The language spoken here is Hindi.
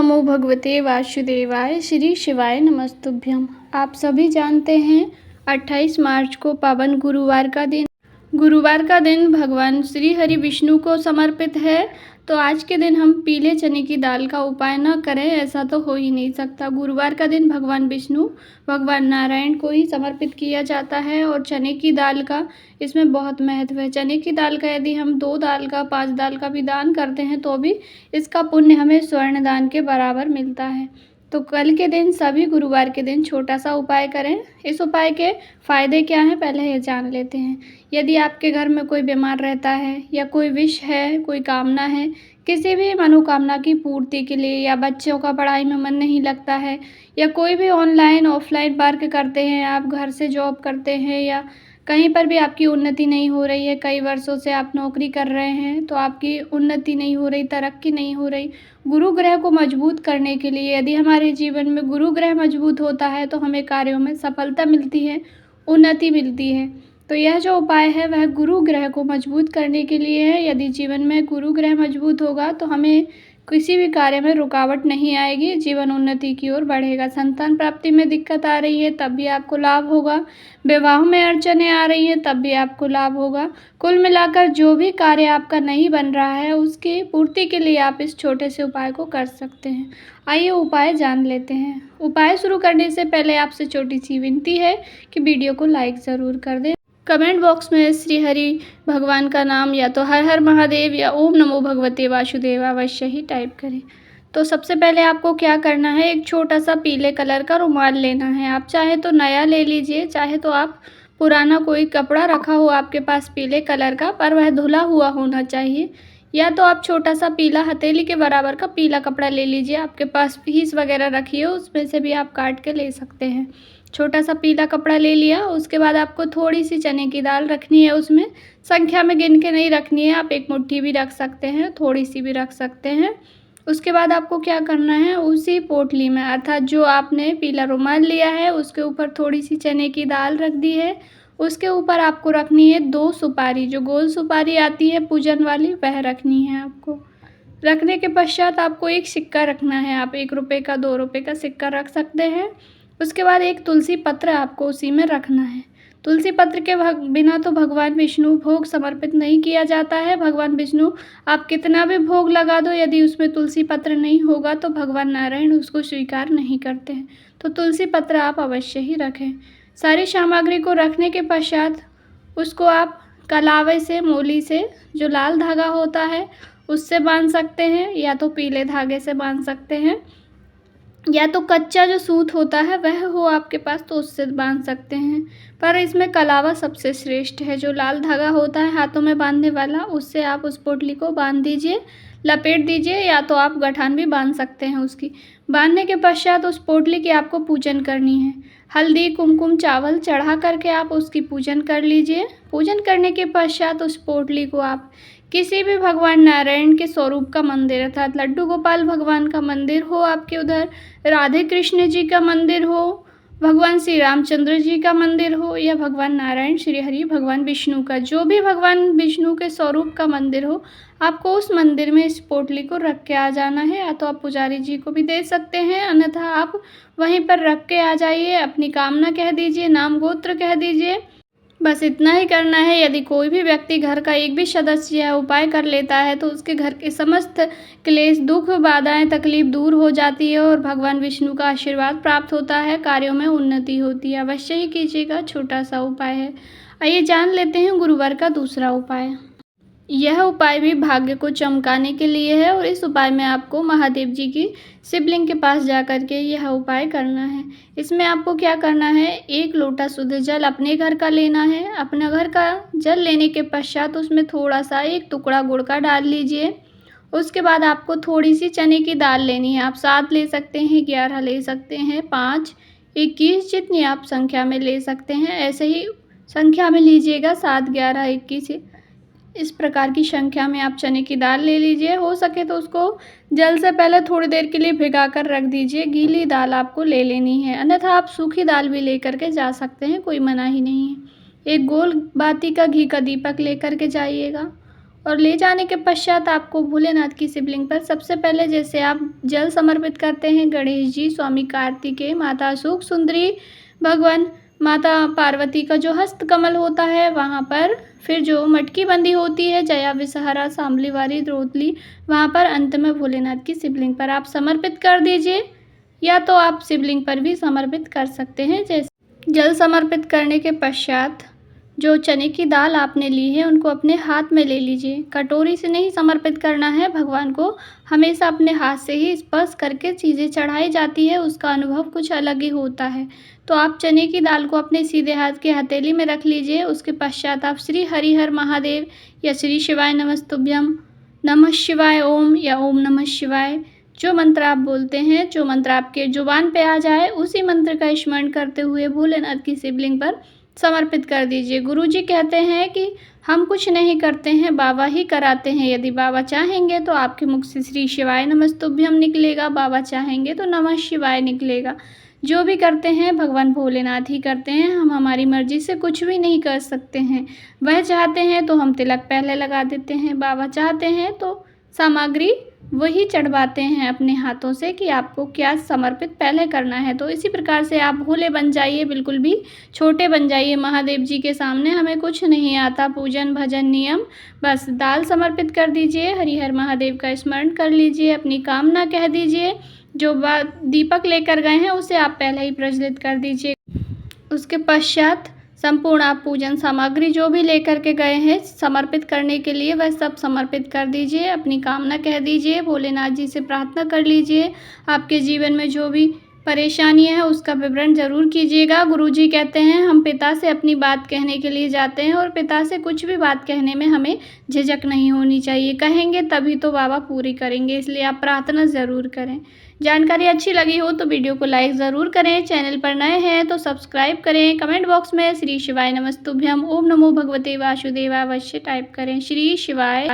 नमो भगवते वासुदेवाय। श्री शिवाय नमस्तुभ्यम। आप सभी जानते हैं 28 मार्च को पावन गुरुवार का दिन भगवान श्री हरि विष्णु को समर्पित है। तो आज के दिन हम पीले चने की दाल का उपाय न करें, ऐसा तो हो ही नहीं सकता। गुरुवार का दिन भगवान विष्णु, भगवान नारायण को ही समर्पित किया जाता है और चने की दाल का इसमें बहुत महत्व है। चने की दाल का यदि हम 2 दाल का 5 दाल का भी दान करते हैं तो भी इसका पुण्य हमें स्वर्ण दान के बराबर मिलता है। तो कल के दिन सभी गुरुवार के दिन छोटा सा उपाय करें। इस उपाय के फ़ायदे क्या हैं, पहले ये जान लेते हैं। यदि आपके घर में कोई बीमार रहता है या कोई विश है, कोई कामना है, किसी भी मनोकामना की पूर्ति के लिए, या बच्चों का पढ़ाई में मन नहीं लगता है, या कोई भी ऑनलाइन ऑफलाइन वर्क करते हैं, आप घर से जॉब करते हैं, या कहीं पर भी आपकी उन्नति नहीं हो रही है, कई वर्षों से आप नौकरी कर रहे हैं तो आपकी उन्नति नहीं हो रही, तरक्की नहीं हो रही। गुरु ग्रह को मजबूत करने के लिए यदि हमारे जीवन में गुरु ग्रह मजबूत होता है तो हमें कार्यों में सफलता मिलती है, उन्नति मिलती है। तो यह जो उपाय है वह गुरु ग्रह को मजबूत करने के लिए है। यदि जीवन में गुरु ग्रह मजबूत होगा तो हमें किसी भी कार्य में रुकावट नहीं आएगी, जीवन उन्नति की ओर बढ़ेगा। संतान प्राप्ति में दिक्कत आ रही है तब भी आपको लाभ होगा, विवाह में अड़चनें आ रही हैं तब भी आपको लाभ होगा। कुल मिलाकर जो भी कार्य आपका नहीं बन रहा है उसकी पूर्ति के लिए आप इस छोटे से उपाय को कर सकते हैं। आइए उपाय जान लेते हैं। उपाय शुरू करने से पहले आपसे छोटी सी विनती है कि वीडियो को लाइक ज़रूर कर दें। कमेंट बॉक्स में श्री हरि भगवान का नाम या तो हर हर महादेव या ओम नमो भगवते वासुदेव अवश्य ही टाइप करें। तो सबसे पहले आपको क्या करना है, एक छोटा सा पीले कलर का रुमाल लेना है। आप चाहे तो नया ले लीजिए, चाहे तो आप पुराना कोई कपड़ा रखा हो आपके पास पीले कलर का, पर वह धुला हुआ होना चाहिए। या तो आप छोटा सा पीला हथेली के बराबर का पीला कपड़ा ले लीजिए, आपके पास पीस वगैरह रखी हो उसमें से भी आप काट के ले सकते हैं। छोटा सा पीला कपड़ा ले लिया। उसके बाद आपको थोड़ी सी चने की दाल रखनी है, उसमें संख्या में गिन के नहीं रखनी है, आप 1 मुट्ठी भी रख सकते हैं, थोड़ी सी भी रख सकते हैं। उसके बाद आपको क्या करना है, उसी पोटली में अर्थात जो आपने पीला रुमाल लिया है उसके ऊपर थोड़ी सी चने की दाल रख दी है। उसके ऊपर आपको रखनी है 2 सुपारी, जो गोल सुपारी आती है पूजन वाली वह रखनी है आपको। रखने के पश्चात आपको एक सिक्का रखना है, आप 1 रुपये का 2 रुपये का सिक्का रख सकते हैं। उसके बाद एक तुलसी पत्र आपको उसी में रखना है। तुलसी पत्र के बिना तो भगवान विष्णु भोग समर्पित नहीं किया जाता है। भगवान विष्णु आप कितना भी भोग लगा दो, यदि उसमें तुलसी पत्र नहीं होगा तो भगवान नारायण उसको स्वीकार नहीं करते हैं। तो तुलसी पत्र आप अवश्य ही रखें। सारी सामग्री को रखने के पश्चात उसको आप कलावे से, मोली से, जो लाल धागा होता है उससे बांध सकते हैं, या तो पीले धागे से बांध सकते हैं, या तो कच्चा जो सूत होता है वह हो आपके पास तो उससे बांध सकते हैं। पर इसमें कलावा सबसे श्रेष्ठ है, जो लाल धागा होता है हाथों में बांधने वाला, उससे आप उस पोटली को बांध दीजिए, लपेट दीजिए, या तो आप गठान भी बांध सकते हैं उसकी। बांधने के पश्चात उस पोटली की आपको पूजन करनी है। हल्दी, कुमकुम, चावल चढ़ा करके आप उसकी पूजन कर लीजिए। पूजन करने के पश्चात उस पोटली को आप किसी भी भगवान नारायण के स्वरूप का मंदिर अर्थात लड्डू गोपाल भगवान का मंदिर हो, आपके उधर राधे कृष्ण जी का मंदिर हो, भगवान श्री रामचंद्र जी का मंदिर हो, या भगवान नारायण श्री हरि भगवान विष्णु का, जो भी भगवान विष्णु के स्वरूप का मंदिर हो, आपको उस मंदिर में इस पोटली को रख के आ जाना है। या तो आप पुजारी जी को भी दे सकते हैं, अन्यथा आप वहीं पर रख के आ जाइए, अपनी कामना कह दीजिए, नाम गोत्र कह दीजिए। बस इतना ही करना है। यदि कोई भी व्यक्ति घर का एक भी सदस्य यह उपाय कर लेता है तो उसके घर के समस्त क्लेश, दुख, बाधाएं, तकलीफ दूर हो जाती है और भगवान विष्णु का आशीर्वाद प्राप्त होता है, कार्यों में उन्नति होती है। अवश्य ही कीजिएगा, छोटा सा उपाय है। आइए जान लेते हैं गुरुवार का दूसरा उपाय। यह उपाय भी भाग्य को चमकाने के लिए है और इस उपाय में आपको महादेव जी की शिवलिंग के पास जा कर के यह उपाय करना है। इसमें आपको क्या करना है, 1 लोटा शुद्ध जल अपने घर का लेना है। अपने घर का जल लेने के पश्चात उसमें थोड़ा सा 1 टुकड़ा गुड़ का डाल लीजिए। उसके बाद आपको थोड़ी सी चने की दाल लेनी है। आप 7 ले सकते हैं, 11 ले सकते हैं, 5, 21 जितनी आप संख्या में ले सकते हैं, ऐसे ही संख्या में लीजिएगा। 7, 11, 21 इस प्रकार की संख्या में आप चने की दाल ले लीजिए। हो सके तो उसको जल से पहले थोड़ी देर के लिए भिगा कर रख दीजिए। गीली दाल आपको ले लेनी है, अन्यथा आप सूखी दाल भी ले करके जा सकते हैं, कोई मना ही नहीं है। एक गोल बाती का घी का दीपक ले करके जाइएगा। और ले जाने के पश्चात आपको भोलेनाथ की शिवलिंग पर सबसे पहले जैसे आप जल समर्पित करते हैं गणेश जी, स्वामी कार्तिकेय, माता सुख सुंदरी, भगवान माता पार्वती का जो हस्त कमल होता है वहाँ पर, फिर जो मटकी बंदी होती है जया विषहरा सांबलीवारी द्रोतली, वहाँ पर अंत में भोलेनाथ की शिवलिंग पर आप समर्पित कर दीजिए, या तो आप शिवलिंग पर भी समर्पित कर सकते हैं। जैसे जल समर्पित करने के पश्चात जो चने की दाल आपने ली है उनको अपने हाथ में ले लीजिए। कटोरी से नहीं समर्पित करना है भगवान को, हमेशा अपने हाथ से ही स्पर्श करके चीज़ें चढ़ाई जाती है, उसका अनुभव कुछ अलग ही होता है। तो आप चने की दाल को अपने सीधे हाथ की हथेली में रख लीजिए। उसके पश्चात आप श्री हरिहर महादेव या श्री शिवाय नमस्तुभ्यम, नमः शिवाय ओम या ओम नमः शिवाय, जो मंत्र आप बोलते हैं, जो मंत्र आपके जुबान पे आ जाए उसी मंत्र का स्मरण करते हुए भोलेनाथ की शिवलिंग पर समर्पित कर दीजिए। गुरुजी कहते हैं कि हम कुछ नहीं करते हैं, बाबा ही कराते हैं। यदि बाबा चाहेंगे तो आपके मुख से श्री शिवाय नमस्तुभ्यम निकलेगा, बाबा चाहेंगे तो नमः शिवाय निकलेगा। जो भी करते हैं भगवान भोलेनाथ ही करते हैं, हम हमारी मर्जी से कुछ भी नहीं कर सकते हैं। वह चाहते हैं तो हम तिलक पहले लगा देते हैं, बाबा चाहते हैं तो सामग्री वही चढ़वाते हैं अपने हाथों से कि आपको क्या समर्पित पहले करना है। तो इसी प्रकार से आप भोले बन जाइए, बिल्कुल भी छोटे बन जाइए महादेव जी के सामने। हमें कुछ नहीं आता, पूजन भजन नियम, बस दाल समर्पित कर दीजिए, हरिहर महादेव का स्मरण कर लीजिए, अपनी कामना कह दीजिए, जो दीपक लेकर गए हैं उसे आप पहले ही प्रज्वलित कर दीजिए। उसके पश्चात संपूर्ण आप पूजन सामग्री जो भी लेकर के गए हैं समर्पित करने के लिए वह सब समर्पित कर दीजिए, अपनी कामना कह दीजिए, भोलेनाथ जी से प्रार्थना कर लीजिए। आपके जीवन में जो भी परेशानियां हैं उसका विवरण ज़रूर कीजिएगा। गुरुजी कहते हैं हम पिता से अपनी बात कहने के लिए जाते हैं और पिता से कुछ भी बात कहने में हमें झिझक नहीं होनी चाहिए, कहेंगे तभी तो बाबा पूरी करेंगे, इसलिए आप प्रार्थना ज़रूर करें। जानकारी अच्छी लगी हो तो वीडियो को लाइक ज़रूर करें, चैनल पर नए हैं तो सब्सक्राइब करें, कमेंट बॉक्स में श्री शिवाय नमस्तुभ्यम ओम नमो भगवते वासुदेवाय अवश्य टाइप करें। श्री शिवाय।